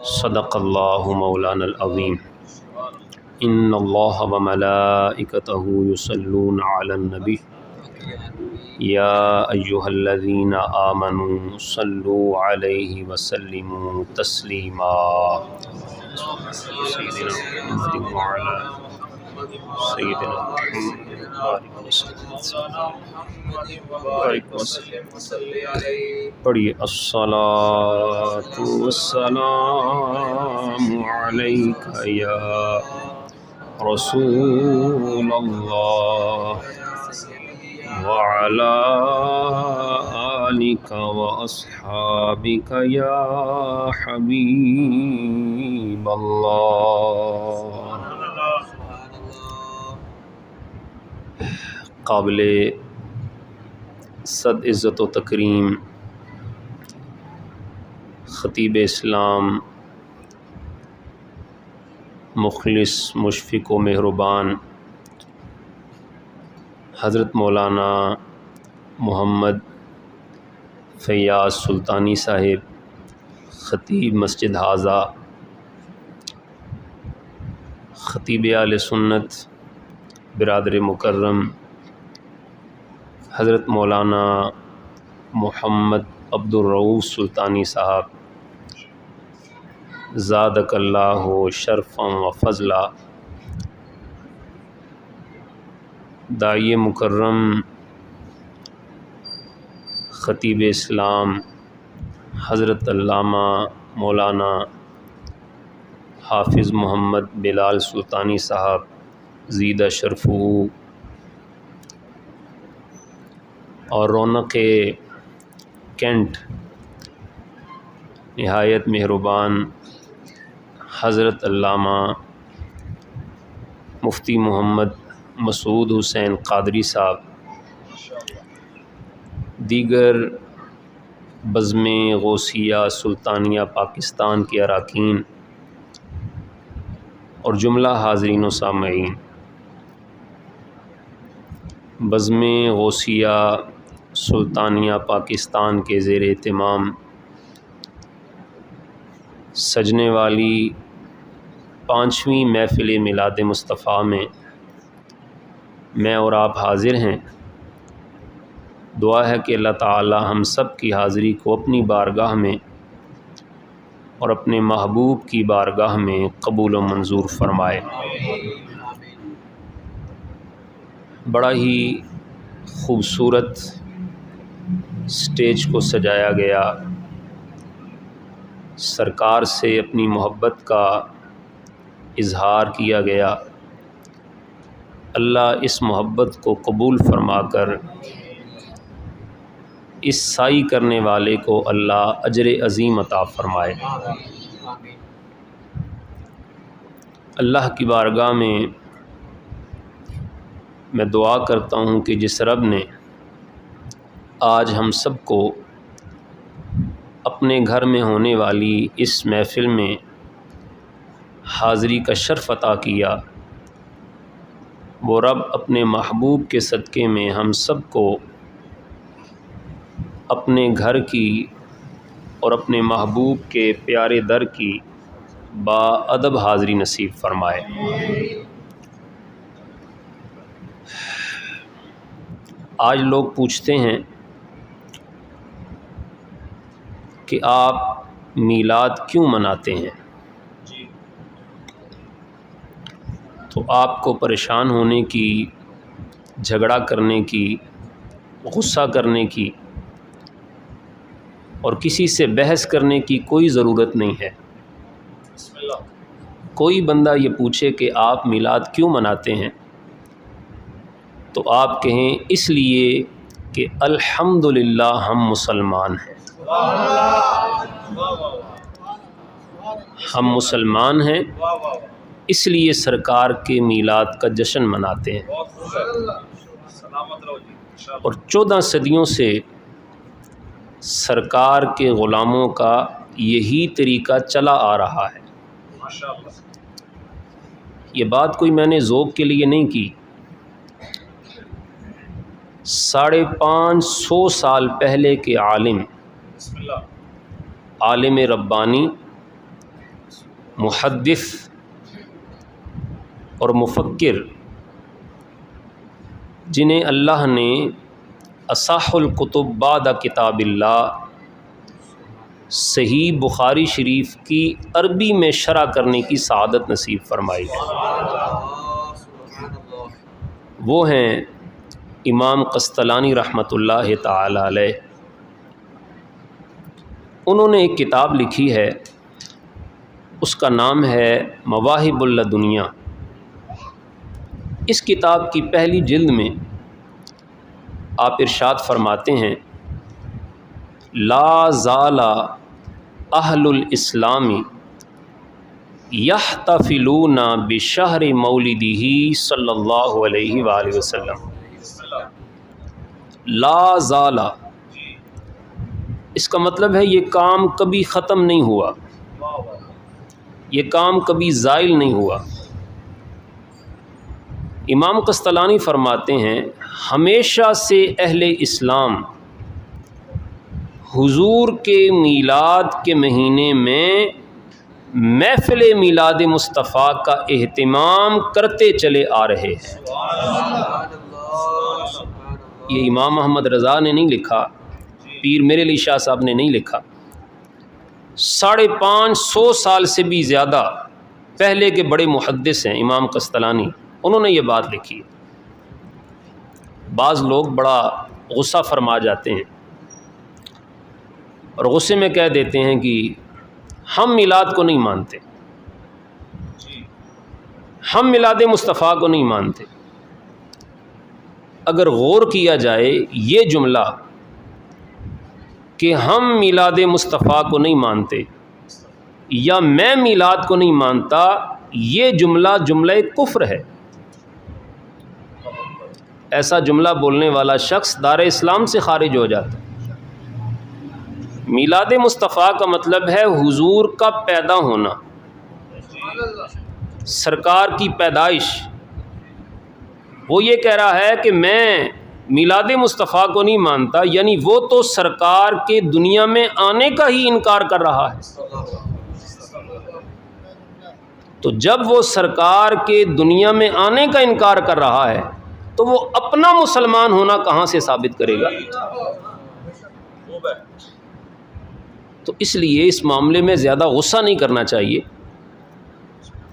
صدق اللہ مولانا العظیم۔ ان اللہ وملائکتہ یصلون علی النبی یا ایہا الذین آمنوا صلوا علیہ وسلموا تسلیما۔ سیدنا محمد وعلی سیدنا پڑھیے الصلاۃ والسلام علیک یا رسول اللہ وعلی آلک واصحابک یا حبیب اللہ۔ قابل صد عزت و تکریم خطیب اسلام، مخلص مشفق و مہربان حضرت مولانا محمد فیاض سلطانی صاحب، خطیب مسجد حاضہ، خطیب اہل سنت برادر مکرم حضرت مولانا محمد عبد الرؤوف سلطانی صاحب، زادک اللہ شرفا و فضلا، داعی مکرم خطیب اسلام حضرت علامہ مولانا حافظ محمد بلال سلطانی صاحب، زیدہ شرفہ، اور رونق کینٹ نہایت مہربان حضرت علامہ مفتی محمد مسعود حسین قادری صاحب، دیگر بزم غوثیہ سلطانیہ پاکستان کے اراکین اور جملہ حاضرین و سامعین، بزم غوثیہ سلطانیہ پاکستان کے زیر اہتمام سجنے والی 5ویں محفل میلاد مصطفیٰ میں میں اور آپ حاضر ہیں۔ دعا ہے کہ اللہ تعالی ہم سب کی حاضری کو اپنی بارگاہ میں اور اپنے محبوب کی بارگاہ میں قبول و منظور فرمائے۔ بڑا ہی خوبصورت سٹیج کو سجایا گیا، سرکار سے اپنی محبت کا اظہار کیا گیا۔ اللہ اس محبت کو قبول فرما کر اس سائی کرنے والے کو اللہ اجر عظیم عطا فرمائے۔ اللہ کی بارگاہ میں دعا کرتا ہوں کہ جس رب نے آج ہم سب کو اپنے گھر میں ہونے والی اس محفل میں حاضری کا شرف عطا کیا، وہ رب اپنے محبوب کے صدقے میں ہم سب کو اپنے گھر کی اور اپنے محبوب کے پیارے در کی با ادب حاضری نصیب فرمائے۔ آج لوگ پوچھتے ہیں کہ آپ میلاد کیوں مناتے ہیں؟ تو آپ کو پریشان ہونے کی، جھگڑا کرنے کی، غصہ کرنے کی اور کسی سے بحث کرنے کی کوئی ضرورت نہیں ہے۔ کوئی بندہ یہ پوچھے کہ آپ میلاد کیوں مناتے ہیں تو آپ کہیں اس لیے کہ الحمدللہ ہم مسلمان ہیں۔ ہم مسلمان ہیں، اس لیے سرکار کے میلاد کا جشن مناتے ہیں، اور 14 صدیوں سے سرکار کے غلاموں کا یہی طریقہ چلا آ رہا ہے۔ یہ بات کوئی میں نے ذوق کے لیے نہیں کی، 550 سال پہلے کے عالم ربانی محدث اور مفکر جنہیں اللہ نے اصح الکتب بعد کتاب اللہ صحیح بخاری شریف کی عربی میں شرح کرنے کی سعادت نصیب فرمائی ہے، وہ ہیں امام قسطلانی رحمۃ اللہ تعالی علیہ۔ انہوں نے ایک کتاب لکھی ہے، اس کا نام ہے مواہب اللدنیا۔ اس کتاب کی پہلی جلد میں آپ ارشاد فرماتے ہیں، لا زال اہل الاسلام یحتفلون بشہر مولدہ صلی اللہ علیہ وآلہ وسلم۔ لا زال، اس کا مطلب ہے یہ کام کبھی ختم نہیں ہوا، یہ کام کبھی زائل نہیں ہوا۔ امام قسطلانی فرماتے ہیں ہمیشہ سے اہل اسلام حضور کے میلاد کے مہینے میں محفل میلاد مصطفیٰ کا اہتمام کرتے چلے آ رہے ہیں۔ یہ امام محمد رضا نے نہیں لکھا، پیر میرے علی شاہ صاحب نے نہیں لکھا، 550 سال سے بھی زیادہ پہلے کے بڑے محدث ہیں امام قسطلانی، انہوں نے یہ بات لکھی ہے۔ بعض لوگ بڑا غصہ فرما جاتے ہیں اور غصے میں کہہ دیتے ہیں کہ ہم میلاد کو نہیں مانتے، ہم میلاد مصطفیٰ کو نہیں مانتے۔ اگر غور کیا جائے یہ جملہ کہ ہم میلاد مصطفیٰ کو نہیں مانتے یا میں میلاد کو نہیں مانتا، یہ جملہ کفر ہے۔ ایسا جملہ بولنے والا شخص دار اسلام سے خارج ہو جاتا ہے۔ میلاد مصطفیٰ کا مطلب ہے حضور کا پیدا ہونا، سرکار کی پیدائش۔ وہ یہ کہہ رہا ہے کہ میں میلاد مصطفیٰ کو نہیں مانتا، یعنی وہ تو سرکار کے دنیا میں آنے کا ہی انکار کر رہا ہے۔ تو جب وہ سرکار کے دنیا میں آنے کا انکار کر رہا ہے تو وہ اپنا مسلمان ہونا کہاں سے ثابت کرے گا؟ تو اس لیے اس معاملے میں زیادہ غصہ نہیں کرنا چاہیے۔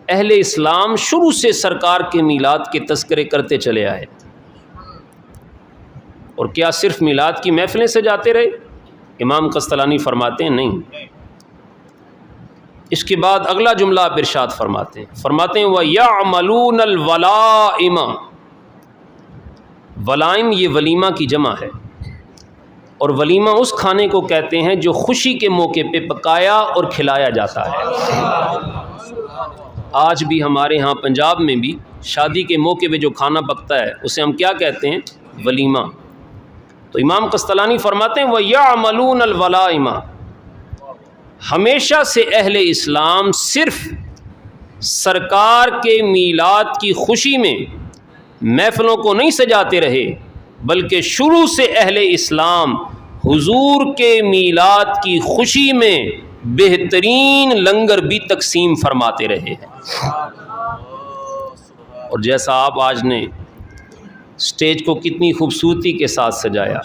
اہل اسلام شروع سے سرکار کے میلاد کے تذکرے کرتے چلے آئے، اور کیا صرف میلاد کی محفلیں سجاتے رہے؟ امام قسطلانی فرماتے ہیں نہیں۔ اس کے بعد اگلا جملہ آپ ارشاد فرماتے ہیں وَيَعْمَلُونَ الْوَلَائِمَ۔ ولائم یہ ولیمہ کی جمع ہے، اور ولیمہ اس کھانے کو کہتے ہیں جو خوشی کے موقع پہ پکایا اور کھلایا جاتا ہے۔ آج بھی ہمارے ہاں پنجاب میں بھی شادی کے موقع پہ جو کھانا پکتا ہے اسے ہم کیا کہتے ہیں؟ ولیمہ۔ تو امام قسطلانی فرماتے ہیں وَيَعْمَلُونَ الْوَلَائِمَ، ہمیشہ سے اہل اسلام صرف سرکار کے میلاد کی خوشی میں محفلوں کو نہیں سجاتے رہے، بلکہ شروع سے اہل اسلام حضور کے میلاد کی خوشی میں بہترین لنگر بھی تقسیم فرماتے رہے ہیں۔ اور جیسا آپ آج نے سٹیج کو کتنی خوبصورتی کے ساتھ سجایا،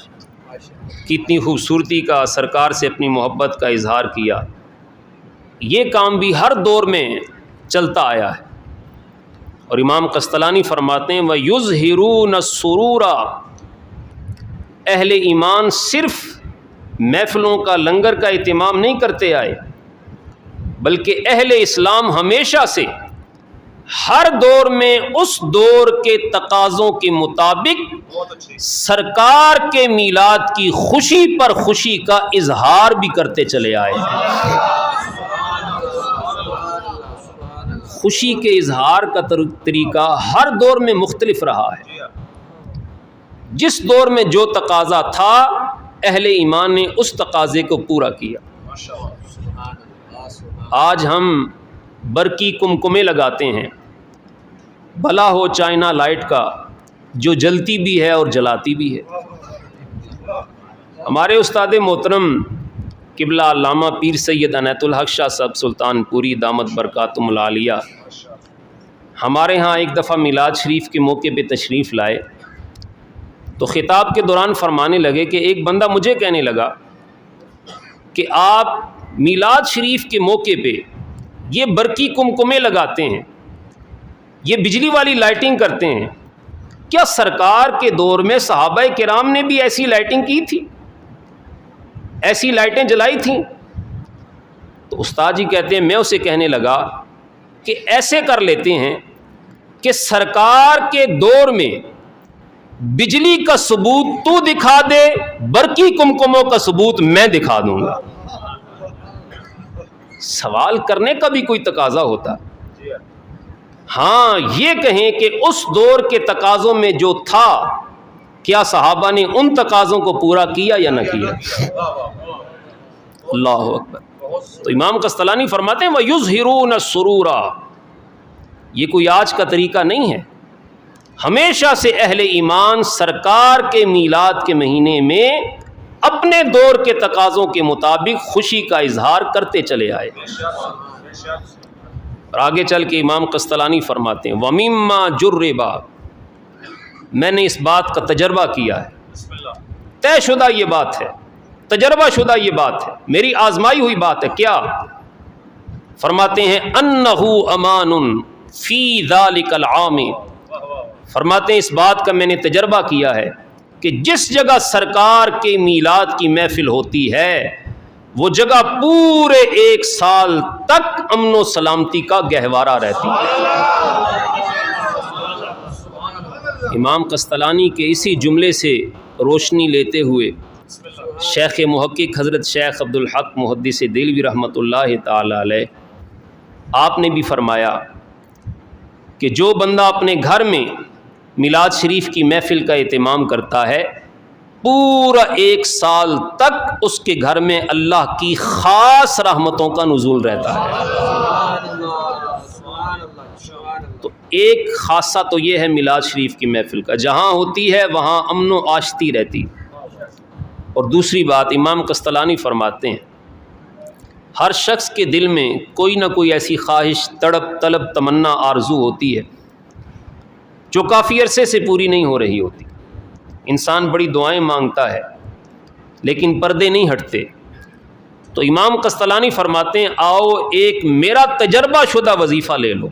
کتنی خوبصورتی کا سرکار سے اپنی محبت کا اظہار کیا، یہ کام بھی ہر دور میں چلتا آیا ہے۔ اور امام قسطلانی فرماتے ہیں وَيُظْهِرُونَ السُّرُورَ، اہل ایمان صرف محفلوں کا لنگر کا اہتمام نہیں کرتے آئے، بلکہ اہل اسلام ہمیشہ سے ہر دور میں اس دور کے تقاضوں کے مطابق سرکار کے میلاد کی خوشی پر خوشی کا اظہار بھی کرتے چلے آئے ہیں۔ خوشی کے اظہار کا طریقہ ہر دور میں مختلف رہا ہے۔ جس دور میں جو تقاضا تھا اہل ایمان نے اس تقاضے کو پورا کیا۔ آج ہم برقی کمکمے لگاتے ہیں، بھلا ہو چائنا لائٹ کا، جو جلتی بھی ہے اور جلاتی بھی ہے۔ ہمارے استاد محترم قبلہ علامہ پیر سید عنایت الحق شاہ صاحب سلطان پوری دامت برکاتہم العالیہ ہمارے ہاں ایک دفعہ میلاد شریف کے موقع پہ تشریف لائے تو خطاب کے دوران فرمانے لگے کہ ایک بندہ مجھے کہنے لگا کہ آپ میلاد شریف کے موقع پہ یہ برقی کمکمے لگاتے ہیں، یہ بجلی والی لائٹنگ کرتے ہیں، کیا سرکار کے دور میں صحابہ کرام نے بھی ایسی لائٹنگ کی تھی، ایسی لائٹیں جلائی تھیں؟ تو استاد جی کہتے ہیں میں اسے کہنے لگا کہ ایسے کر لیتے ہیں کہ سرکار کے دور میں بجلی کا ثبوت تو دکھا دے، برقی کمکموں کا ثبوت میں دکھا دوں گا۔ سوال کرنے کا بھی کوئی تقاضا ہوتا، ہاں یہ کہیں کہ اس دور کے تقاضوں میں جو تھا کیا صحابہ نے ان تقاضوں کو پورا کیا یا نہ کیا؟ اللہ اکبر۔ تو امام قسطلانی فرماتے ہیں وَيُظْهِرُونَ السُّرُورَ، یہ کوئی آج کا طریقہ نہیں ہے، ہمیشہ سے اہل ایمان سرکار کے میلاد کے مہینے میں اپنے دور کے تقاضوں کے مطابق خوشی کا اظہار کرتے چلے آئے۔ اور آگے چل کے امام قسطلانی فرماتے ہیں وَمِمَّا جُرِّبَ، میں نے اس بات کا تجربہ کیا ہے، طے شدہ یہ بات ہے، تجربہ شدہ یہ بات ہے، میری آزمائی ہوئی بات ہے۔ کیا فرماتے ہیں أَنَّهُ أَمَانٌ فِي ذَلِكَ الْعَامِ، فرماتے ہیں اس بات کا میں نے تجربہ کیا ہے کہ جس جگہ سرکار کے میلاد کی محفل ہوتی ہے وہ جگہ پورے ایک سال تک امن و سلامتی کا گہوارہ رہتی ہے۔ امام قسطلانی کے اسی جملے سے روشنی لیتے ہوئے شیخ محقق حضرت شیخ عبدالحق محدث دہلوی رحمۃ اللہ تعالی علیہ آپ نے بھی فرمایا کہ جو بندہ اپنے گھر میں میلاد شریف کی محفل کا اہتمام کرتا ہے پورا ایک سال تک اس کے گھر میں اللہ کی خاص رحمتوں کا نزول رہتا ہے۔ تو ایک خاصہ تو یہ ہے میلاد شریف کی محفل کا، جہاں ہوتی ہے وہاں امن و آشتی رہتی۔ اور دوسری بات امام قسطلانی فرماتے ہیں ہر شخص کے دل میں کوئی نہ کوئی ایسی خواہش، تڑپ، طلب، تمنا، آرزو ہوتی ہے جو کافی عرصے سے پوری نہیں ہو رہی ہوتی۔ انسان بڑی دعائیں مانگتا ہے لیکن پردے نہیں ہٹتے۔ تو امام قسطلانی فرماتے ہیں آؤ ایک میرا تجربہ شدہ وظیفہ لے لو،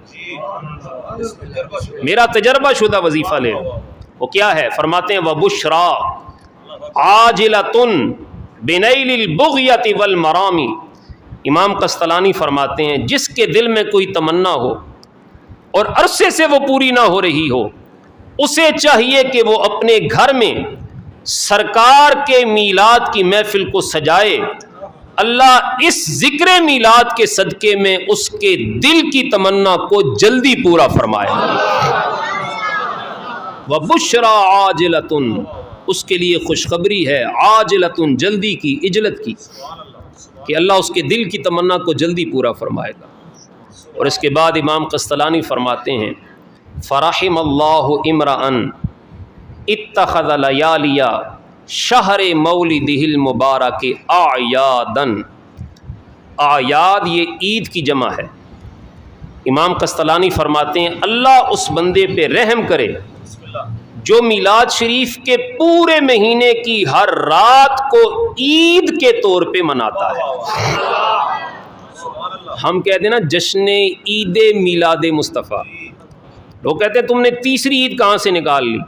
میرا تجربہ شدہ وظیفہ لے لو۔ وہ کیا ہے؟ فرماتے ہیں وَبُشْرَا عَاجِلَةٌ بِنَيْلِ الْبُغْيَةِ وَالْمَرَامِ، امام قسطلانی فرماتے ہیں جس کے دل میں کوئی تمنا ہو اور عرصے سے وہ پوری نہ ہو رہی ہو، اسے چاہیے کہ وہ اپنے گھر میں سرکار کے میلاد کی محفل کو سجائے، اللہ اس ذکر میلاد کے صدقے میں اس کے دل کی تمنا کو جلدی پورا فرمائے۔ وَبُشْرَا عَاجِلَةٌ، اس کے لیے خوشخبری ہے، عاجلۃ، جلدی کی، عجلت کی، کہ اللہ اس کے دل کی تمنا کو جلدی پورا فرمائے گا۔ اور اس کے بعد امام قسطلانی فرماتے ہیں فرحم اللہ امرأن اتخذ لیالی شہر مولدہ المبارک اعیادن، اعیاد یہ عید کی جمع ہے۔ امام قسطلانی فرماتے ہیں اللہ اس بندے پہ رحم کرے جو میلاد شریف کے پورے مہینے کی ہر رات کو عید کے طور پہ مناتا ہے۔ ہم کہتے ہیں نا جشن عید میلاد مصطفیٰ، لوگ کہتے ہیں تم نے تیسری عید کہاں سے نکال لی؟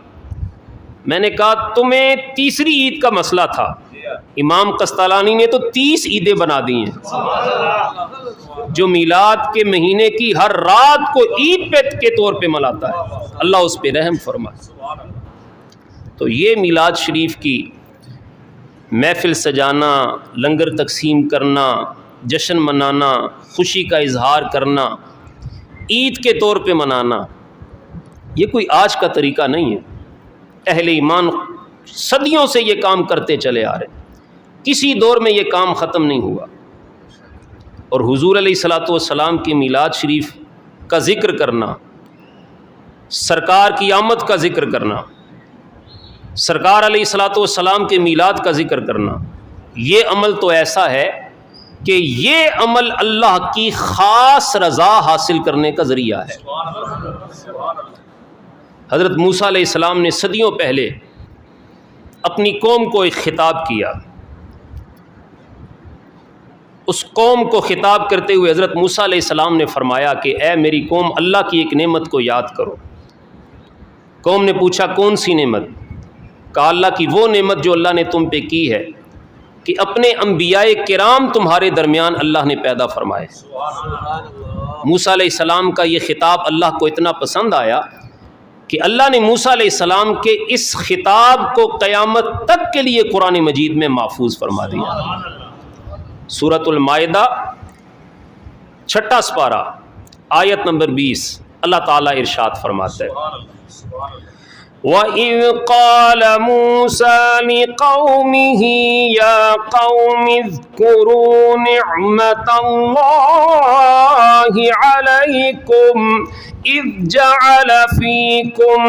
میں نے کہا تمہیں تیسری عید کا مسئلہ تھا، امام قسطلانی نے تو 30 عیدیں بنا دی ہیں جو میلاد کے مہینے کی ہر رات کو عید کے طور پہ مناتا ہے، اللہ اس پہ رحم فرمائے۔ تو یہ میلاد شریف کی محفل سجانا، لنگر تقسیم کرنا، جشن منانا، خوشی کا اظہار کرنا، عید کے طور پہ منانا، یہ کوئی آج کا طریقہ نہیں ہے۔ اہل ایمان صدیوں سے یہ کام کرتے چلے آ رہے ہیں، کسی دور میں یہ کام ختم نہیں ہوا۔ اور حضور علیہ الصلوۃ والسلام کی میلاد شریف کا ذکر کرنا، سرکار کی آمد کا ذکر کرنا، سرکار علیہ الصلوۃ والسلام کے میلاد کا ذکر کرنا، یہ عمل تو ایسا ہے کہ یہ عمل اللہ کی خاص رضا حاصل کرنے کا ذریعہ ہے۔ حضرت موسیٰ علیہ السلام نے صدیوں پہلے اپنی قوم کو ایک خطاب کیا۔ اس قوم کو خطاب کرتے ہوئے حضرت موسیٰ علیہ السلام نے فرمایا کہ اے میری قوم، اللہ کی ایک نعمت کو یاد کرو۔ قوم نے پوچھا کون سی نعمت؟ کہا اللہ کی وہ نعمت جو اللہ نے تم پہ کی ہے کہ اپنے انبیاء کرام تمہارے درمیان اللہ نے پیدا فرمائے۔ موسیٰ علیہ السلام کا یہ خطاب اللہ کو اتنا پسند آیا کہ اللہ نے موسیٰ علیہ السلام کے اس خطاب کو قیامت تک کے لیے قرآن مجید میں محفوظ فرما دیا۔ سورۃ المائدہ 6واں سپارہ آیت نمبر 20 اللہ تعالیٰ ارشاد فرماتا ہے وَإِذْ قَالَ مُوسَىٰ لِقَوْمِهِ يَا قَوْمِ اذْكُرُوا نِعْمَةَ اللَّهِ عَلَيْكُمْ إِذْ جَعَلَ فِيكُمْ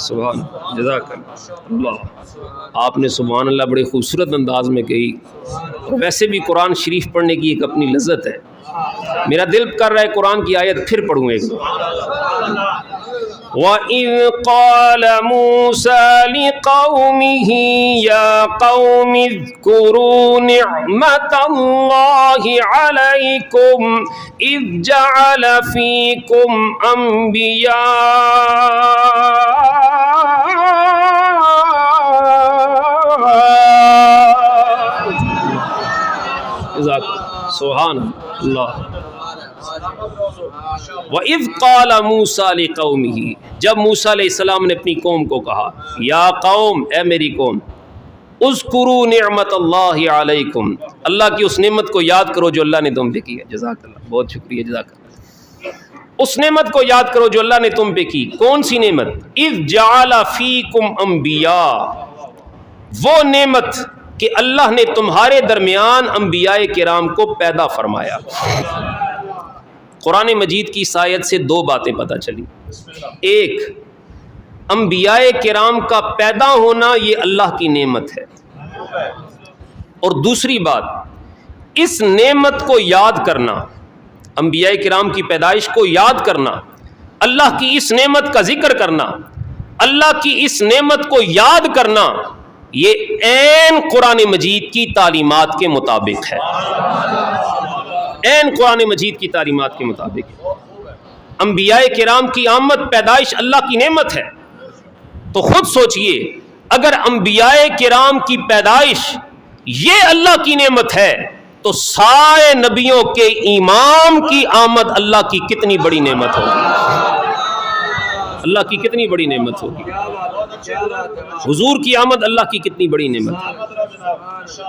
سبحان جزاک اللہ۔ آپ نے سبحان اللہ بڑے خوبصورت انداز میں کہی، اور ویسے بھی قرآن شریف پڑھنے کی ایک اپنی لذت ہے۔ میرا دل کر رہا ہے قرآن کی آیت پھر پڑھوں ایک۔ وَإِذْ قَالَ مُوسَىٰ لِقَوْمِهِ يَا قَوْمِ اذْكُرُوا نِعْمَةَ اللَّهِ عَلَيْكُمْ إِذْ جَعَلَ فِيكُمْ سبحان اللہ۔ وَإِذْ قَالَ مُوسَىٰ لِقَوْمِهِ، جب موسیٰ علیہ السلام نے اپنی قوم کو کہا یا قوم، اے میری قوم، اذکروا نعمت اللہ علیکم، اللہ کی اس نعمت کو یاد کرو جو اللہ نے تم پہ کی ہے۔ جزاک اللہ، بہت شکریہ، جزاک اللہ۔ اس نعمت کو یاد کرو جو اللہ نے تم پہ کی۔ کون سی نعمت؟ اذ جعل فیکم انبیاء، وہ نعمت کہ اللہ نے تمہارے درمیان انبیاء کرام کو پیدا فرمایا۔ قرآن مجید کی اس آیت سے دو باتیں پتہ چلی۔ ایک، انبیاء کرام کا پیدا ہونا یہ اللہ کی نعمت ہے، اور دوسری بات، اس نعمت کو یاد کرنا، انبیاء کرام کی پیدائش کو یاد کرنا، اللہ کی اس نعمت کا ذکر کرنا، اللہ کی اس نعمت کو یاد کرنا، یہ عین قرآن مجید کی تعلیمات کے مطابق ہے، عین قرآن مجید کی تعلیمات کے مطابق۔ انبیاء کرام کی آمد، پیدائش اللہ کی نعمت ہے، تو خود سوچئے اگر انبیاء کرام کی پیدائش یہ اللہ کی نعمت ہے تو سارے نبیوں کے امام کی آمد اللہ کی کتنی بڑی نعمت ہوگی، اللہ کی کتنی بڑی نعمت ہوگی، حضور کی آمد اللہ کی کتنی بڑی نعمت ہے۔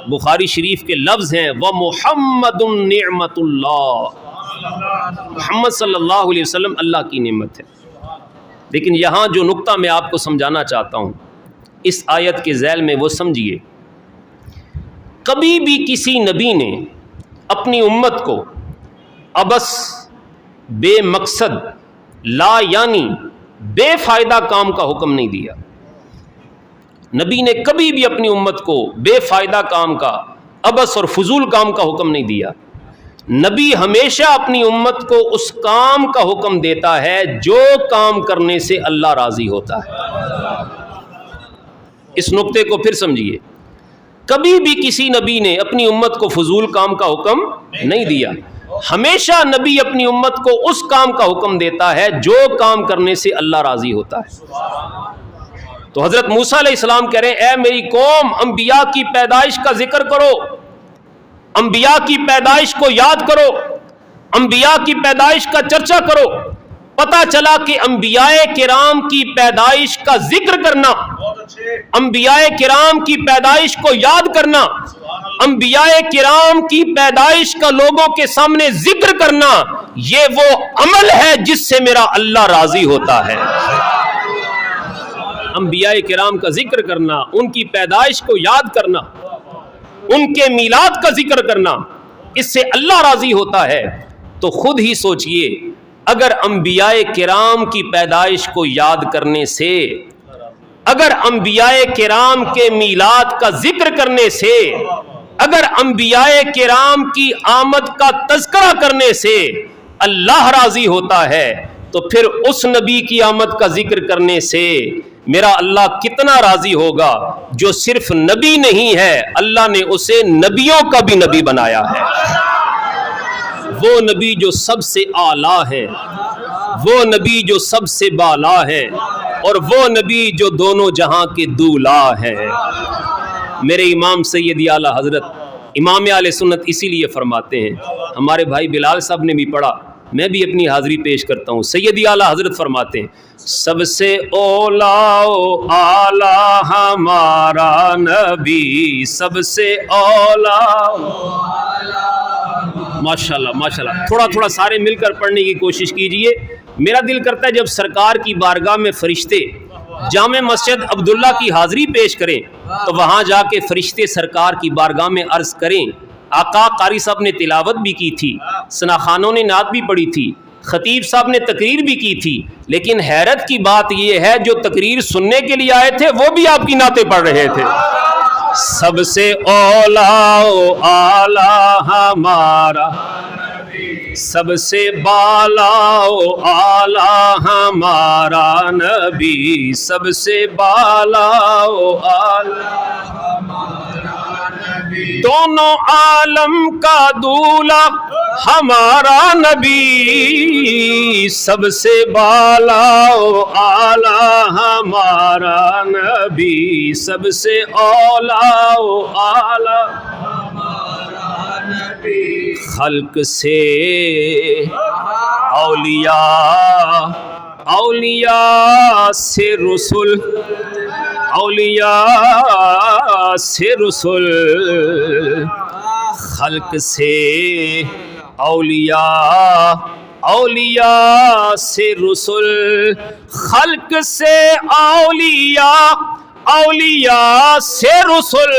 بخاری شریف کے لفظ ہیں وَمُحَمَّدٌ نِعْمَةُ اللَّهِ، محمد صلی اللہ علیہ وسلم اللہ کی نعمت ہے۔ لیکن یہاں جو نقطہ میں آپ کو سمجھانا چاہتا ہوں اس آیت کے ذیل میں، وہ سمجھیے، کبھی بھی کسی نبی نے اپنی امت کو ابس، بے مقصد، لا یعنی بے فائدہ کام کا حکم نہیں دیا۔ نبی نے کبھی بھی اپنی امت کو بے فائدہ کام کا، ابس اور فضول کام کا حکم نہیں دیا۔ نبی ہمیشہ اپنی امت کو اس کام کا حکم دیتا ہے جو کام کرنے سے اللہ راضی ہوتا ہے۔ اس نقطے کو پھر سمجھیے، کبھی بھی کسی نبی نے اپنی امت کو فضول کام کا حکم نہیں دیا، ہمیشہ نبی اپنی امت کو اس کام کا حکم دیتا ہے جو کام کرنے سے اللہ راضی ہوتا ہے۔ تو حضرت موسیٰ علیہ السلام کہہ رہے ہیں اے میری قوم، انبیاء کی پیدائش کا ذکر کرو، انبیاء کی پیدائش کو یاد کرو، انبیاء کی پیدائش کا چرچا کرو۔ پتہ چلا کہ انبیاء کرام کی پیدائش کا ذکر کرنا، انبیاء کرام کی پیدائش کو یاد کرنا، انبیاء کرام کی پیدائش کا لوگوں کے سامنے ذکر کرنا، یہ وہ عمل ہے جس سے میرا اللہ راضی ہوتا ہے۔ انبیاء کرام کا ذکر کرنا، ان کی پیدائش کو یاد کرنا، ان کے میلاد کا ذکر کرنا، اس سے اللہ راضی ہوتا ہے۔ تو خود ہی سوچئے اگر انبیاء کرام کی پیدائش کو یاد کرنے سے، اگر انبیاء کرام کے میلاد کا ذکر کرنے سے، اگر انبیاء کرام کی آمد کا تذکرہ کرنے سے اللہ راضی ہوتا ہے تو پھر اس نبی کی آمد کا ذکر کرنے سے میرا اللہ کتنا راضی ہوگا جو صرف نبی نہیں ہے، اللہ نے اسے نبیوں کا بھی نبی بنایا ہے، وہ نبی جو سب سے اعلیٰ ہے، وہ نبی جو سب سے بالا ہے، اور وہ نبی جو دونوں جہاں کے دولا ہے۔ میرے امام سید اعلیٰ حضرت امام اہل سنت اسی لیے فرماتے ہیں، ہمارے بھائی بلال صاحب نے بھی پڑھا، میں بھی اپنی حاضری پیش کرتا ہوں، سید اعلیٰ حضرت فرماتے ہیں سب سے اولا و اعلیٰ ہمارا نبی، سب سے اولا ماشاءاللہ ماشاءاللہ، تھوڑا سارے مل کر پڑھنے کی کوشش کیجئے۔ میرا دل کرتا ہے جب سرکار کی بارگاہ میں فرشتے جامع مسجد عبداللہ کی حاضری پیش کریں تو وہاں جا کے فرشتے سرکار کی بارگاہ میں عرض کریں، آقا قاری صاحب نے تلاوت بھی کی تھی، ثنا خانوں نے نعت بھی پڑھی تھی، خطیب صاحب نے تقریر بھی کی تھی، لیکن حیرت کی بات یہ ہے جو تقریر سننے کے لیے آئے تھے وہ بھی آپ کی نعتیں پڑھ رہے تھے۔ سب سے اولا و اعلیٰ ہمارا، سب سے بالا و اعلیٰ ہمارا نبی، سب سے بالا و اعلیٰ ہمارا نبی، دونوں عالم کا دولا ہمارا نبی، سب سے بالا و اعلیٰ ہمارا نبی، سب سے اولا و اعلیٰ ہمارا نبی، خلق سے اولیاء، اولیاء سے رسول، اولیاء سے رسول، خلق سے اولیاء، اولیاء سے رسول، خلق سے اولیاء، اولیاء سے رسول،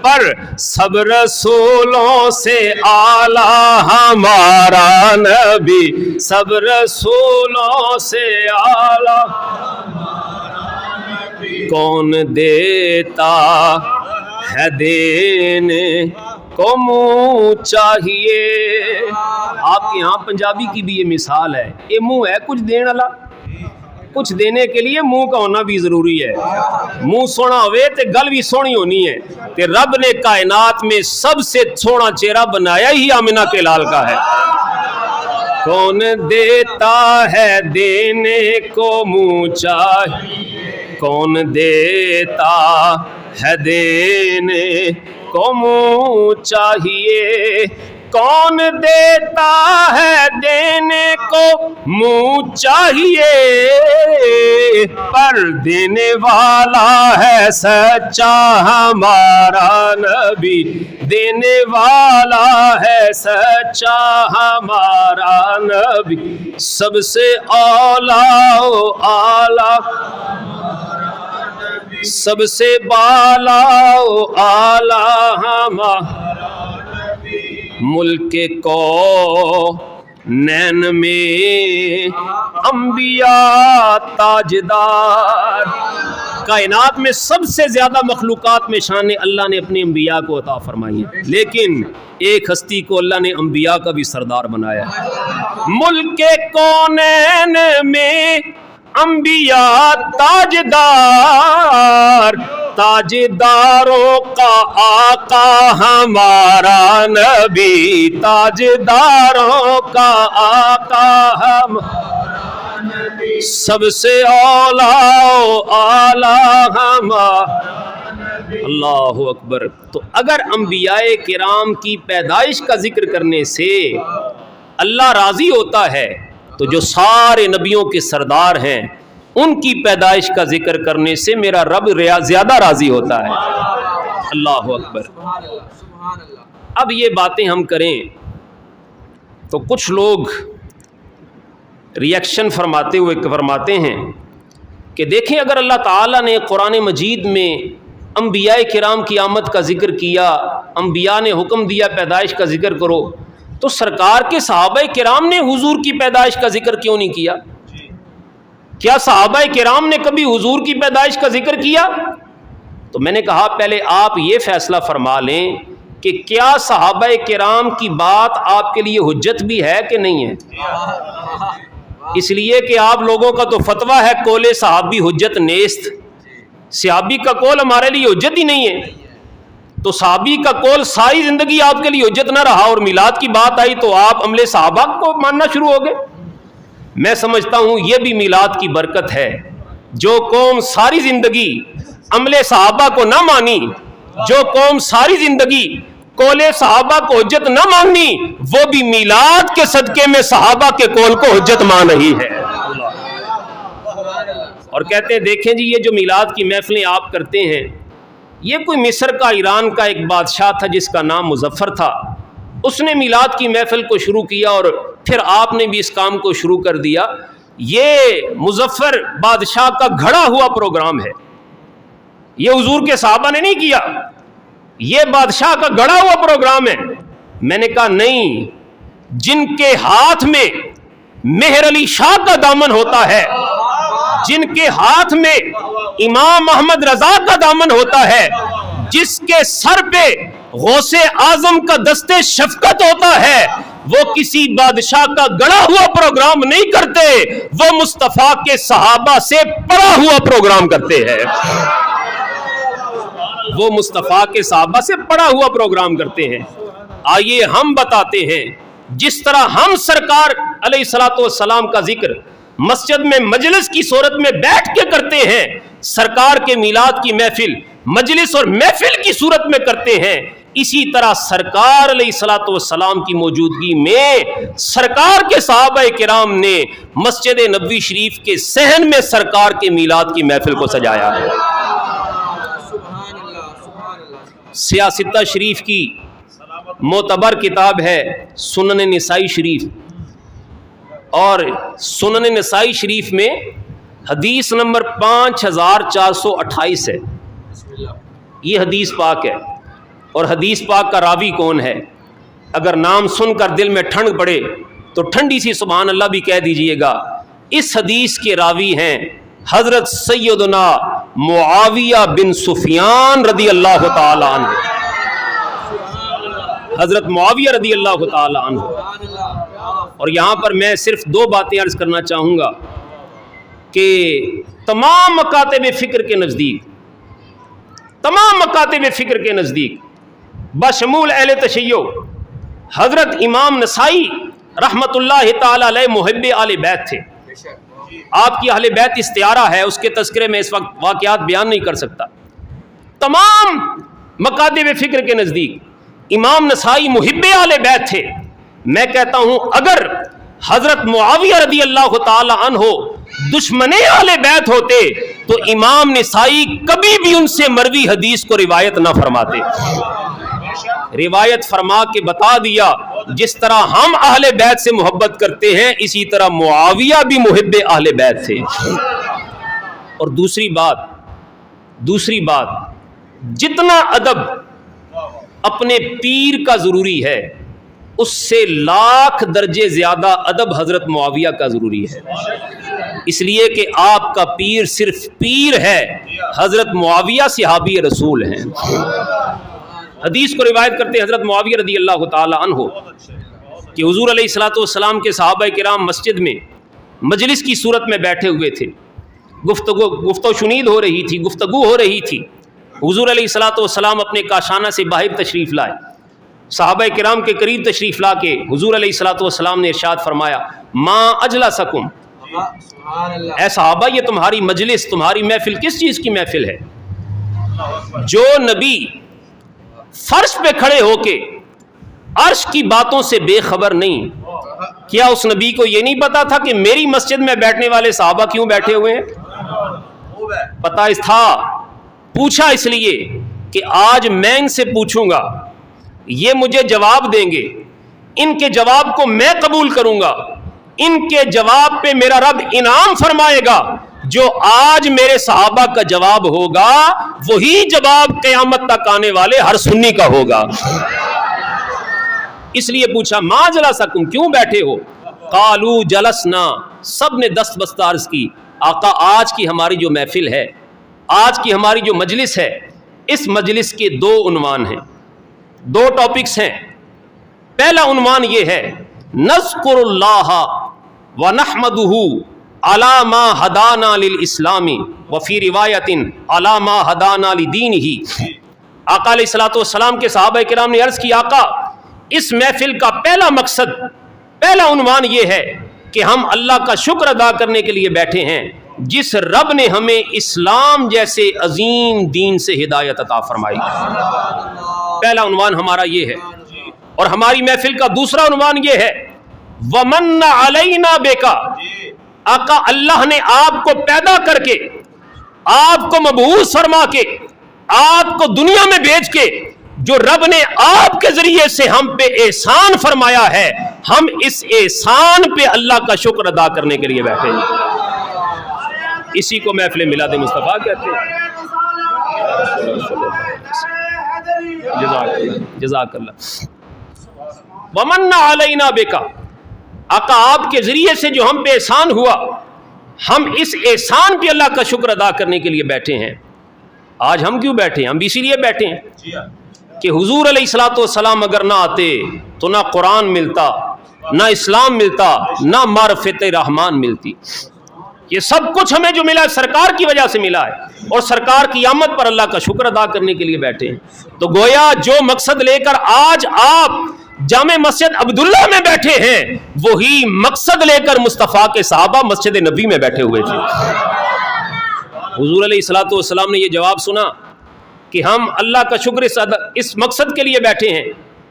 پر سب رسولوں سے اعلیٰ ہمارا نبی، سب رسولوں سے اعلیٰ ہمارا نبی، کون دیتا ہے دینے کو منہ چاہیے۔ آپ کے یہاں پنجابی کی بھی یہ مثال ہے، یہ منہ ہے کچھ دین والا، کچھ دینے کے لیے منہ کا ہونا بھی ضروری ہے، منہ سونا ہوئے تے گل بھی سونی ہونی ہے، تے رب نے کائنات میں سب سے سونا چہرہ بنایا ہی آمنہ کے لال کا ہے۔ کون دیتا ہے دینے کو منہ چاہیے، کون دیتا ہے دینے کو منہ چاہیے، کون دیتا ہے دینے کو منہ چاہیے، پر دینے والا ہے سچا ہمارا نبی، دینے والا ہے سچا ہمارا نبی، سب سے اولا و اعلیٰ، سب سے بالا و اعلیٰ ہمارا، ملک کو نین میں انبیاء تاجدار، کائنات میں سب سے زیادہ مخلوقات میں شان اللہ نے اپنے انبیاء کو عطا فرمائی ہے، لیکن ایک ہستی کو اللہ نے انبیاء کا بھی سردار بنایا ہے۔ ملک کونین میں انبیاء تاجدار، تاجداروں کا آقا ہمارا نبی، تاجداروں کا آقا ہمارا نبی، سب سے اولا و اعلیٰ ہمارا نبی۔ اللہ اکبر۔ تو اگر انبیاء کرام کی پیدائش کا ذکر کرنے سے اللہ راضی ہوتا ہے تو جو سارے نبیوں کے سردار ہیں ان کی پیدائش کا ذکر کرنے سے میرا رب زیادہ راضی ہوتا ہے۔ اللہ اکبر۔ اب یہ باتیں ہم کریں تو کچھ لوگ ریئیکشن فرماتے ہوئے فرماتے ہیں کہ دیکھیں اگر اللہ تعالیٰ نے قرآن مجید میں انبیاء کرام کی آمد کا ذکر کیا، انبیاء نے حکم دیا پیدائش کا ذکر کرو، تو سرکار کے صحابہ کرام نے حضور کی پیدائش کا ذکر کیوں نہیں کیا؟ کیا صحابہ کرام نے کبھی حضور کی پیدائش کا ذکر کیا؟ تو میں نے کہا پہلے آپ یہ فیصلہ فرما لیں کہ کیا صحابہ کرام کی بات آپ کے لیے حجت بھی ہے کہ نہیں ہے؟ اس لیے کہ آپ لوگوں کا تو فتویٰ ہے قول صحابی حجت نیست، صحابی کا قول ہمارے لیے حجت ہی نہیں ہے، تو صحابی کا قول ساری زندگی آپ کے لیے حجت نہ رہا اور میلاد کی بات آئی تو آپ عمل صحابہ کو ماننا شروع ہو گئے۔ میں سمجھتا ہوں یہ بھی میلاد کی برکت ہے، جو قوم ساری زندگی عمل صحابہ کو نہ مانی، جو قوم ساری زندگی قول صحابہ کو حجت نہ مانی، وہ بھی میلاد کے صدقے میں صحابہ کے قول کو حجت مان رہی ہے۔ اور کہتے ہیں دیکھیں جی یہ جو میلاد کی محفلیں آپ کرتے ہیں، یہ کوئی مصر کا ایران کا ایک بادشاہ تھا جس کا نام مظفر تھا، اس نے میلاد کی محفل کو شروع کیا اور پھر آپ نے بھی اس کام کو شروع کر دیا۔ یہ مظفر بادشاہ کا گھڑا ہوا پروگرام ہے، یہ حضور کے صحابہ نے نہیں کیا، یہ بادشاہ کا گڑا ہوا پروگرام ہے۔ میں نے کہا نہیں، جن کے ہاتھ میں مہر علی شاہ کا دامن ہوتا ہے، جن کے ہاتھ میں امام محمد رضا کا دامن ہوتا ہے، جس کے سر پہ غوث اعظم کا دستے شفقت ہوتا ہے، وہ کسی بادشاہ کا گڑا ہوا پروگرام نہیں کرتے، وہ مصطفیٰ کے صحابہ سے پڑا ہوا پروگرام کرتے ہیں، وہ مصطفیٰ کے صحابہ سے پڑا ہوا پروگرام کرتے ہیں۔ آئیے ہم بتاتے ہیں، جس طرح ہم سرکار علیہ الصلوۃ والسلام کا ذکر مسجد میں مجلس کی صورت میں بیٹھ کے کرتے ہیں، سرکار کے میلاد کی محفل مجلس اور محفل کی صورت میں کرتے ہیں، اسی طرح سرکار علیہ الصلوۃ والسلام کی موجودگی میں سرکار کے صحابہ کرام نے مسجد نبوی شریف کے صحن میں سرکار کے میلاد کی محفل کو سجایا ہے۔ سیاستہ شریف کی معتبر کتاب ہے سنن نسائی شریف، اور سنن نسائی شریف میں حدیث نمبر 5428 ہے، یہ حدیث پاک ہے۔ اور حدیث پاک کا راوی کون ہے؟ اگر نام سن کر دل میں ٹھنڈ پڑے تو ٹھنڈی سی سبحان اللہ بھی کہہ دیجئے گا۔ اس حدیث کے راوی ہیں حضرت سیدنا معاویہ بن سفیان رضی اللہ تعالی عنہ، حضرت معاویہ رضی اللہ تعالی عنہ۔ اور یہاں پر میں صرف دو باتیں عرض کرنا چاہوں گا کہ تمام مکاتب فکر کے نزدیک، تمام مکاتب فکر کے نزدیک بشمول اہل تشیع حضرت امام نسائی رحمت اللہ تعالی علیہ محب آل بیت تھے۔ آپ کی اہل بیت استعارہ ہے، اس کے تذکرے میں اس وقت واقعات بیان نہیں کر سکتا۔ تمام مکاتب فکر کے نزدیک امام نسائی محب آل بیت تھے۔ میں کہتا ہوں اگر حضرت معاویہ رضی اللہ تعالی عنہ دشمن آل بیت ہوتے تو امام نسائی کبھی بھی ان سے مروی حدیث کو روایت نہ فرماتے، روایت فرما کے بتا دیا جس طرح ہم اہل بیت سے محبت کرتے ہیں اسی طرح معاویہ بھی محب اہل بیت تھے۔ اور دوسری بات جتنا ادب اپنے پیر کا ضروری ہے اس سے لاکھ درجے زیادہ ادب حضرت معاویہ کا ضروری ہے، اس لیے کہ آپ کا پیر صرف پیر ہے، حضرت معاویہ صحابی رسول ہیں۔ حدیث کو روایت کرتے حضرت معاویہ رضی اللہ تعالی عنہ کہ حضور علیہ الصلوۃ والسلام کے صحابہ کرام مسجد میں مجلس کی صورت میں بیٹھے ہوئے تھے، گفتگو شنید ہو رہی تھی، گفتگو ہو رہی تھی۔ حضور علیہ الصلوۃ والسلام اپنے کاشانہ سے باہر تشریف لائے، صحابہ کرام کے قریب تشریف لا کے حضور علیہ الصلوۃ والسلام نے ارشاد فرمایا ما اجلسکم، اے صحابہ یہ تمہاری مجلس، تمہاری محفل کس چیز کی محفل ہے؟ جو نبی فرش پہ کھڑے ہو کے عرش کی باتوں سے بے خبر نہیں، کیا اس نبی کو یہ نہیں پتا تھا کہ میری مسجد میں بیٹھنے والے صحابہ کیوں بیٹھے ہوئے ہیں؟ پتہ تھا، پوچھا اس لیے کہ آج میں ان سے پوچھوں گا، یہ مجھے جواب دیں گے، ان کے جواب کو میں قبول کروں گا، ان کے جواب پہ میرا رب انعام فرمائے گا۔ جو آج میرے صحابہ کا جواب ہوگا وہی جواب قیامت تک آنے والے ہر سنی کا ہوگا۔ اس لیے پوچھا ما جلسکم، کیوں بیٹھے ہو؟ قالو جلسنا، سب نے دست بستہ عرض کی آقا آج کی ہماری جو محفل ہے، آج کی ہماری جو مجلس ہے، اس مجلس کے دو عنوان ہیں، دو ٹاپکس ہیں۔ پہلا عنوان یہ ہے نذکر اللہ ونحمدہ علی ما ہدانا للاسلام وفی روایت علی ما ہدانا لدینہ۔ آقا علیہ الصلوۃ والسلام کے صحابہ کرام نے عرض کی آقا اس محفل کا پہلا مقصد، پہلا عنوان یہ ہے کہ ہم اللہ کا شکر ادا کرنے کے لیے بیٹھے ہیں جس رب نے ہمیں اسلام جیسے عظیم دین سے ہدایت عطا فرمائی۔ پہلا عنوان ہمارا یہ ہے۔ اور ہماری محفل کا دوسرا عنوان یہ ہے ومن علینا بکا، آقا اللہ نے آپ کو پیدا کر کے، آپ کو مبعوث فرما کے، آپ کو دنیا میں بھیج کے جو رب نے آپ کے ذریعے سے ہم پہ احسان فرمایا ہے، ہم اس احسان پہ اللہ کا شکر ادا کرنے کے لیے بیٹھے ہیں۔ اسی کو محفل میلاد مصطفیٰ کہتے ہیں۔ جزاک اللہ۔ ومن علینا بکا، آقا آپ کے ذریعے سے جو ہم پہ احسان ہوا، ہم اس احسان پہ اللہ کا شکر ادا کرنے کے لیے بیٹھے ہیں۔ آج ہم کیوں بیٹھے ہیں؟ ہم بھی اسی لیے بیٹھے ہیں کہ حضور علیہ الصلوۃ والسلام اگر نہ آتے تو نہ قرآن ملتا، نہ اسلام ملتا، نہ معرفت رحمان ملتی۔ یہ سب کچھ ہمیں جو ملا ہے سرکار کی وجہ سے ملا ہے، اور سرکار کی آمد پر اللہ کا شکر ادا کرنے کے لیے بیٹھے ہیں۔ تو گویا جو مقصد لے کر آج آپ جامع مسجد عبداللہ میں بیٹھے ہیں، وہی مقصد لے کر مصطفیٰ کے صحابہ مسجد نبی میں بیٹھے ہوئے تھے۔ حضور علیہ الصلوۃ والسلام نے یہ جواب سنا کہ ہم اللہ کا شکر اس مقصد کے لیے بیٹھے ہیں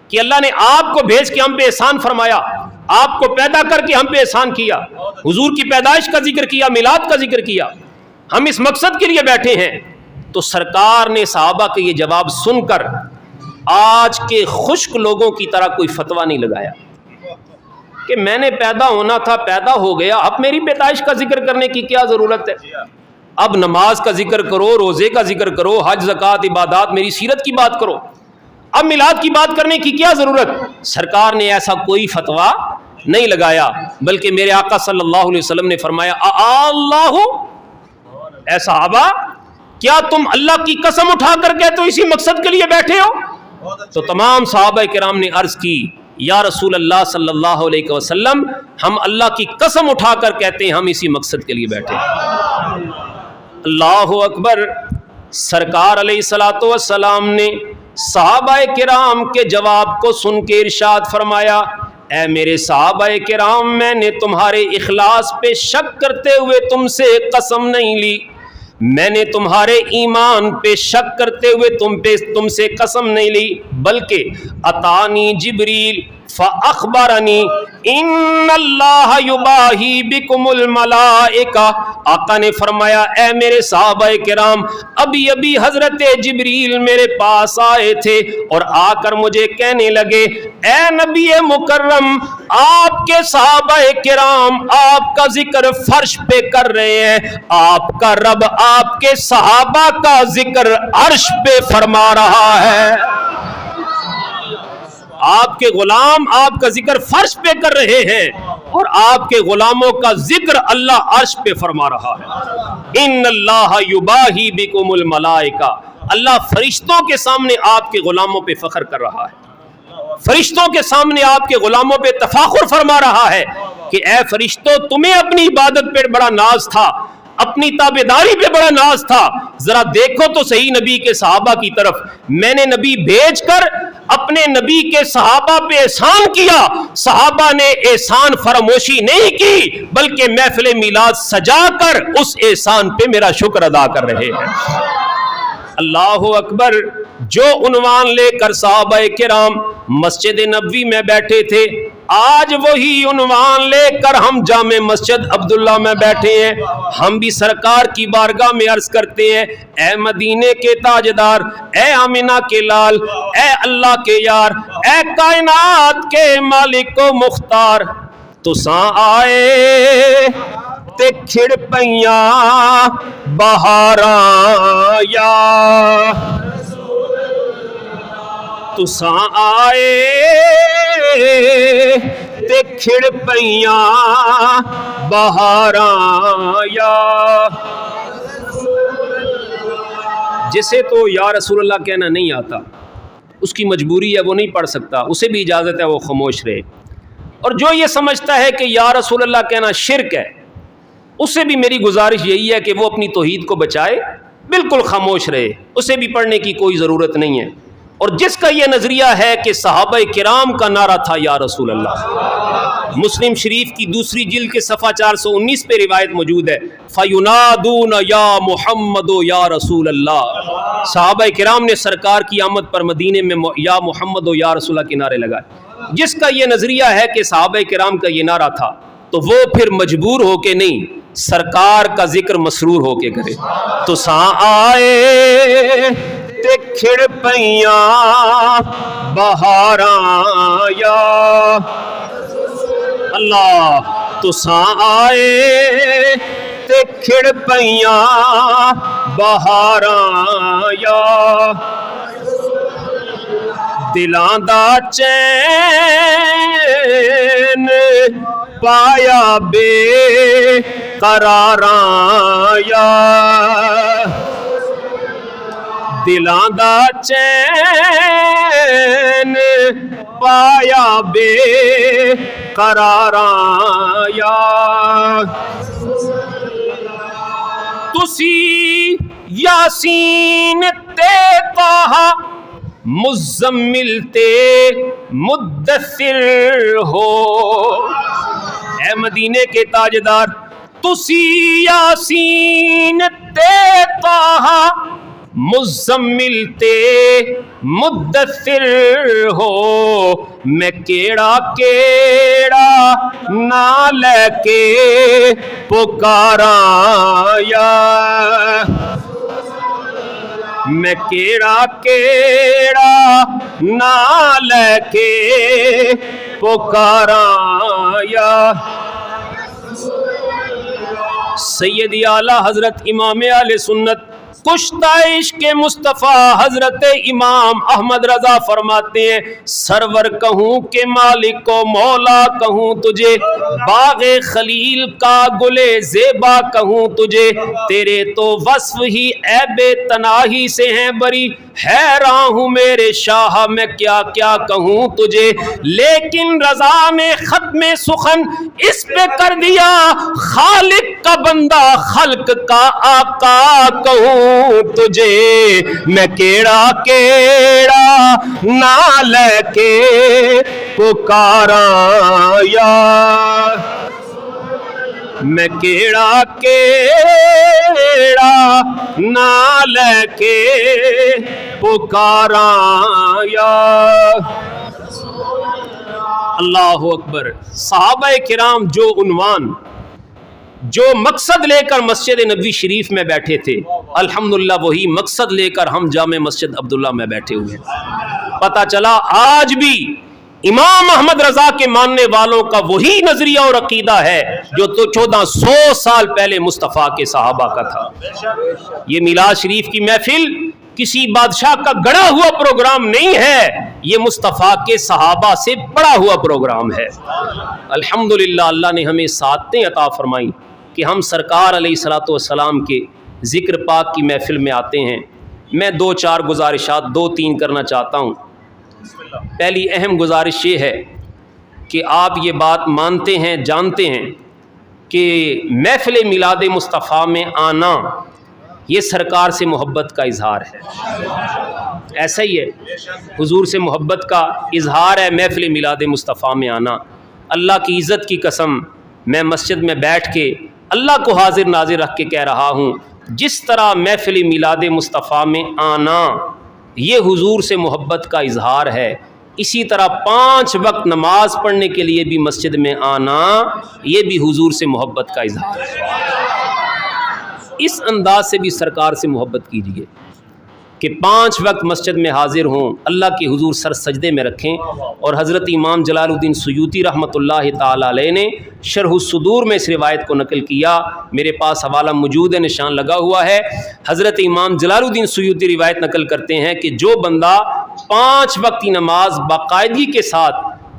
کہ اللہ نے آپ کو بھیج کے ہم پہ احسان فرمایا، آپ کو پیدا کر کے ہم پہ احسان کیا، حضور کی پیدائش کا ذکر کیا، میلاد کا ذکر کیا، ہم اس مقصد کے لیے بیٹھے ہیں۔ تو سرکار نے صحابہ کے یہ جواب سن کر آج کے خشک لوگوں کی طرح کوئی فتویٰ نہیں لگایا کہ میں نے پیدا ہونا تھا، پیدا ہو گیا، اب میری پیدائش کا ذکر کرنے کی کیا ضرورت ہے؟ اب نماز کا ذکر کرو، روزے کا ذکر کرو، حج زکوٰۃ عبادات، میری سیرت کی بات کرو، اب میلاد کی بات کرنے کی کیا ضرورت؟ سرکار نے ایسا کوئی فتویٰ نہیں لگایا، بلکہ میرے آقا صلی اللہ علیہ وسلم نے فرمایا اللہ، اے صحابہ کیا تم اللہ کی قسم اٹھا کر کہتے ہو اسی مقصد کے لیے بیٹھے ہو؟ تو تمام صحابہ کرام نے عرض کی یا رسول اللہ صلی اللہ علیہ وسلم ہم اللہ کی قسم اٹھا کر کہتے ہیں ہم اسی مقصد کے لیے بیٹھے ہیں۔ اللہ اکبر۔ سرکار علیہ الصلوۃ والسلام نے صحابہ کرام کے جواب کو سن کے ارشاد فرمایا اے میرے صحابہ کرام، میں نے تمہارے اخلاص پہ شک کرتے ہوئے تم سے قسم نہیں لی، میں نے تمہارے ایمان پہ شک کرتے ہوئے تم سے قسم نہیں لی، بلکہ اتانی جبریل فاخبرنی ان اللہ یباہی بکم الملائکہ۔ آقا نے فرمایا اے میرے صحابہ کرام، ابھی ابھی حضرت جبریل میرے پاس آئے تھے اور آ کر مجھے کہنے لگے اے نبی مکرم، آپ کے صحابہ کرام آپ کا ذکر فرش پہ کر رہے ہیں، آپ کا رب آپ کے صحابہ کا ذکر عرش پہ فرما رہا ہے، آپ کے غلام آپ کا ذکر فرش پہ کر رہے ہیں اور آپ کے غلاموں کا ذکر اللہ عرش پہ فرما رہا ہے۔ ان اللہ یباہی بکم الملائکہ، اللہ فرشتوں کے سامنے آپ کے غلاموں پہ فخر کر رہا ہے، فرشتوں کے سامنے آپ کے غلاموں پہ تفاخر فرما رہا ہے کہ اے فرشتوں تمہیں اپنی عبادت پہ بڑا ناز تھا، اپنی تابعداری پہ بڑا ناز تھا، ذرا دیکھو تو صحیح نبی کے صحابہ کی طرف، میں نے نبی بھیج کر اپنے نبی کے صحابہ پہ احسان کیا، صحابہ نے احسان فراموشی نہیں کی بلکہ محفل میلاد سجا کر اس احسان پہ میرا شکر ادا کر رہے ہیں۔ اللہ اکبر۔ جو عنوان لے کر صحابہ کرام مسجد نبوی میں بیٹھے تھے، آج وہی عنوان لے کر ہم جامع مسجد عبداللہ میں بیٹھے ہیں۔ ہم بھی سرکار کی بارگاہ میں عرض کرتے ہیں اے مدینے کے تاجدار، اے آمنہ کے لال، اے اللہ کے یار، اے کائنات کے مالک و مختار، تساں آئے تے کھڑ پیاں بہاراں یا تساں آئے تے کھڑ پیاں بہاراں یا جسے تو یا رسول اللہ کہنا نہیں آتا، اس کی مجبوری ہے، وہ نہیں پڑھ سکتا، اسے بھی اجازت ہے وہ خاموش رہے. اور جو یہ سمجھتا ہے کہ یا رسول اللہ کہنا شرک ہے، اسے بھی میری گزارش یہی ہے کہ وہ اپنی توحید کو بچائے، بالکل خاموش رہے، اسے بھی پڑھنے کی کوئی ضرورت نہیں ہے. اور جس کا یہ نظریہ ہے کہ صحابہ کرام کا نعرہ تھا یا رسول اللہ، مسلم شریف کی دوسری جلد کے صفحہ 419 پہ روایت موجود ہے، فَيُنَادُونَ يَا مُحَمَّدُ يَا رسول اللہ. صحابہ کرام نے سرکار کی آمد پر مدینے میں یا محمد و یا رسول اللہ کے نعرے لگائے. جس کا یہ نظریہ ہے کہ صحابہ کرام کا یہ نعرہ تھا، تو وہ پھر مجبور ہو کے نہیں، سرکار کا ذکر مسرور ہو کے کرے. تو ساں آئے تے کھڑ پیاں بہاراں یا اللہ، تو ساں آئے تے کھڑ پیاں بہاراں یا دلاں دا چین پایا بے قراراں یا دلاں دا چین پایا بے قراراں یا تسی یاسین تے طٰہٰ مزمل تے مدثر ہو. اے مدینے کے تاجدار، تسی یاسین تے طٰہٰ مزمل تے مدثر ہو، میں کیڑا کیڑا نہ لے کے پکاراں یا میں کیڑا کیڑا نہ لے کے پکاراں یا سید اعلیٰ حضرت امام اہل سنت کشتہ عشق مصطفیٰ حضرت امام احمد رضا فرماتے ہیں، سرور کہوں کہ مالک و مولا کہوں تجھے، باغ خلیل کا گلے زیبا کہوں تجھے، تیرے تو وصف ہی عیب تناہی سے ہیں بری، حیراں ہوں میرے شاہ میں کیا کیا کہوں تجھے. لیکن رضا نے ختم سخن اس پہ کر دیا، خالق کا بندہ خلق کا آقا کہوں تجھے، میں کیڑا کیڑا نہ لے کے پکاراں یا میں کیڑا کیڑا نہ لے کے پکاراں یا اللہ اکبر. صحابہ کرام جو عنوان، جو مقصد لے کر مسجد نبوی شریف میں بیٹھے تھے، الحمدللہ وہی مقصد لے کر ہم جامع مسجد عبداللہ میں بیٹھے ہوئے ہیں. پتہ چلا آج بھی امام احمد رضا کے ماننے والوں کا وہی نظریہ اور عقیدہ ہے جو تو 1400 سال پہلے مصطفیٰ کے صحابہ کا تھا. یہ میلاد شریف کی محفل کسی بادشاہ کا گڑا ہوا پروگرام نہیں ہے، یہ مصطفیٰ کے صحابہ سے بڑا ہوا پروگرام ہے. الحمدللہ اللہ نے ہمیں سعادتیں عطا فرمائیں کہ ہم سرکار علیہ الصلوۃ والسلام کے ذکر پاک کی محفل میں آتے ہیں. میں 2-4 گزارشات 2-3 کرنا چاہتا ہوں. پہلی اہم گزارش یہ ہے کہ آپ یہ بات مانتے ہیں، جانتے ہیں کہ محفل میلاد مصطفیٰ میں آنا یہ سرکار سے محبت کا اظہار ہے. ایسا ہی ہے، حضور سے محبت کا اظہار ہے محفل میلاد مصطفیٰ میں آنا. اللہ کی عزت کی قسم میں مسجد میں بیٹھ کے اللہ کو حاضر ناظر رکھ کے کہہ رہا ہوں، جس طرح محفل میلاد مصطفیٰ میں آنا یہ حضور سے محبت کا اظہار ہے، اسی طرح 5 وقت نماز پڑھنے کے لیے بھی مسجد میں آنا یہ بھی حضور سے محبت کا اظہار ہے. اس انداز سے بھی سرکار سے محبت کیجیے کہ 5 وقت مسجد میں حاضر ہوں، اللہ کے حضور سر سجدے میں رکھیں. اور حضرت امام جلال الدین سیوطی رحمۃ اللہ تعالی علیہ نے شرح الصدور میں اس روایت کو نقل کیا، میرے پاس حوالہ موجود ہے، نشان لگا ہوا ہے. حضرت امام جلال الدین سیوطی روایت نقل کرتے ہیں کہ جو بندہ 5 وقت کی نماز باقاعدگی کے ساتھ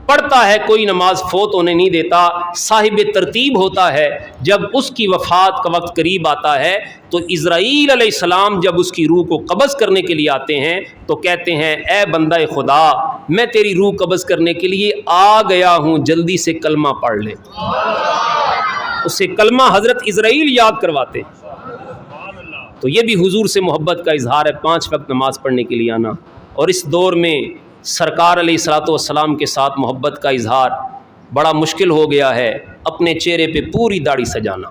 پڑھتا ہے کوئی نماز فوت ہونے نہیں دیتا، صاحب ترتیب ہوتا ہے۔ جب اس کی وفات کا وقت قریب آتا ہے تو اسرائیل علیہ السلام جب اس کی روح کو قبض کرنے کے لیے آتے ہیں تو کہتے ہیں اے بندہ خدا، میں تیری روح قبض کرنے کے لیے آ گیا ہوں، جلدی سے کلمہ پڑھ لے۔ اسے کلمہ حضرت اسرائیل یاد کرواتے ہیں۔ تو یہ بھی حضور سے محبت کا اظہار ہے، 5 وقت نماز پڑھنے کے لیے آنا۔ اور اس دور میں سرکار علیہ الصلوۃ والسلام کے ساتھ محبت کا اظہار بڑا مشکل ہو گیا ہے، اپنے چہرے پہ پوری داڑھی سجانا۔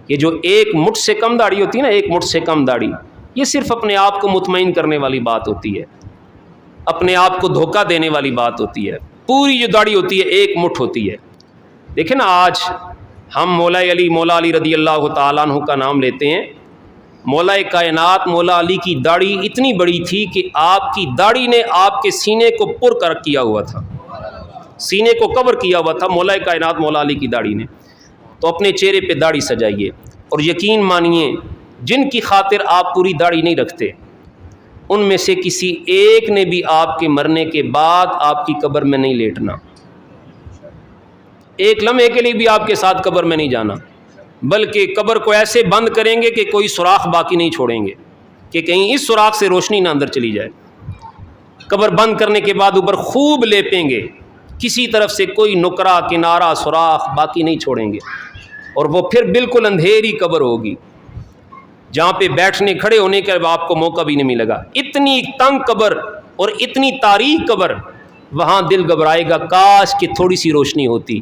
یہ جو ایک مٹھ سے کم داڑھی ہوتی ہے نا، ایک مٹھ سے کم داڑھی، یہ صرف اپنے آپ کو مطمئن کرنے والی بات ہوتی ہے، اپنے آپ کو دھوکہ دینے والی بات ہوتی ہے۔ پوری جو داڑھی ہوتی ہے ایک مٹھ ہوتی ہے۔ دیکھیں نا، آج ہم مولا علی رضی اللہ تعالیٰ عنہ کا نام لیتے ہیں۔ مولا کائنات مولا علی کی داڑھی اتنی بڑی تھی کہ آپ کی داڑھی نے آپ کے سینے کو پر کر کیا ہوا تھا، سینے کو کور کیا ہوا تھا مولا کائنات مولا علی کی داڑھی نے۔ تو اپنے چہرے پہ داڑھی سجائیے، اور یقین مانیے جن کی خاطر آپ پوری داڑھی نہیں رکھتے، ان میں سے کسی ایک نے بھی آپ کے مرنے کے بعد آپ کی قبر میں نہیں لیٹنا، ایک لمحے کے لیے بھی آپ کے ساتھ قبر میں نہیں جانا، بلکہ قبر کو ایسے بند کریں گے کہ کوئی سوراخ باقی نہیں چھوڑیں گے کہ کہیں اس سوراخ سے روشنی نہ اندر چلی جائے۔ قبر بند کرنے کے بعد اوپر خوب لیپیں گے، کسی طرف سے کوئی نکرہ کنارہ سوراخ باقی نہیں چھوڑیں گے، اور وہ پھر بالکل اندھیری قبر ہوگی، جہاں پہ بیٹھنے کھڑے ہونے کا آپ کو موقع بھی نہیں ملے گا۔ اتنی تنگ قبر اور اتنی تاریک قبر، وہاں دل گھبرائے گا کاش کہ تھوڑی سی روشنی ہوتی۔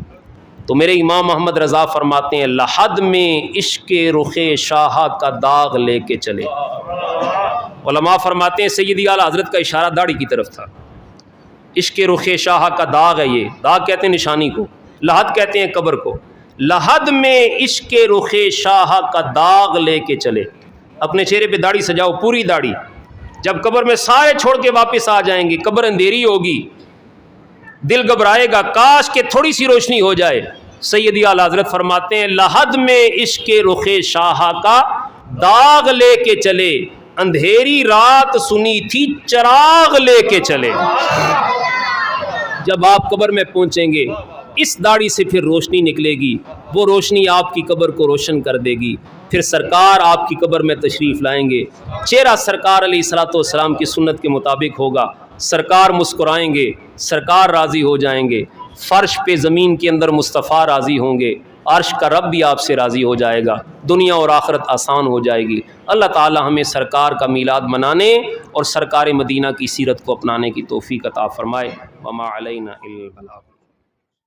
تو میرے امام محمد رضا فرماتے ہیں لحد میں عشق رخ شاہ کا داغ لے کے چلے۔ علماء فرماتے ہیں سیدی اعلیٰ حضرت کا اشارہ داڑھی کی طرف تھا۔ عشق رخ شاہ کا داغ ہے، یہ داغ کہتے ہیں نشانی کو، لحد کہتے ہیں قبر کو۔ لحد میں عشق رخ شاہ کا داغ لے کے چلے، اپنے چہرے پہ داڑھی سجاؤ، پوری داڑھی۔ جب قبر میں سارے چھوڑ کے واپس آ جائیں گے، قبر اندھیری ہوگی، دل گھبرائے گا کاش کہ تھوڑی سی روشنی ہو جائے۔ سیدی اعلیٰ حضرت فرماتے ہیں لحد میں عشق رخ شاہ کا داغ لے کے چلے، اندھیری رات سنی تھی چراغ لے کے چلے۔ جب آپ قبر میں پہنچیں گے، اس داڑھی سے پھر روشنی نکلے گی، وہ روشنی آپ کی قبر کو روشن کر دے گی، پھر سرکار آپ کی قبر میں تشریف لائیں گے، چہرہ سرکار علیہ الصلوۃ والسلام کی سنت کے مطابق ہوگا، سرکار مسکرائیں گے، سرکار راضی ہو جائیں گے، فرش پہ زمین کے اندر مصطفیٰ راضی ہوں گے، عرش کا رب بھی آپ سے راضی ہو جائے گا، دنیا اور آخرت آسان ہو جائے گی۔ اللہ تعالی ہمیں سرکار کا میلاد منانے اور سرکار مدینہ کی سیرت کو اپنانے کی توفیق عطا فرمائے۔ وما علینا الا البلاغ۔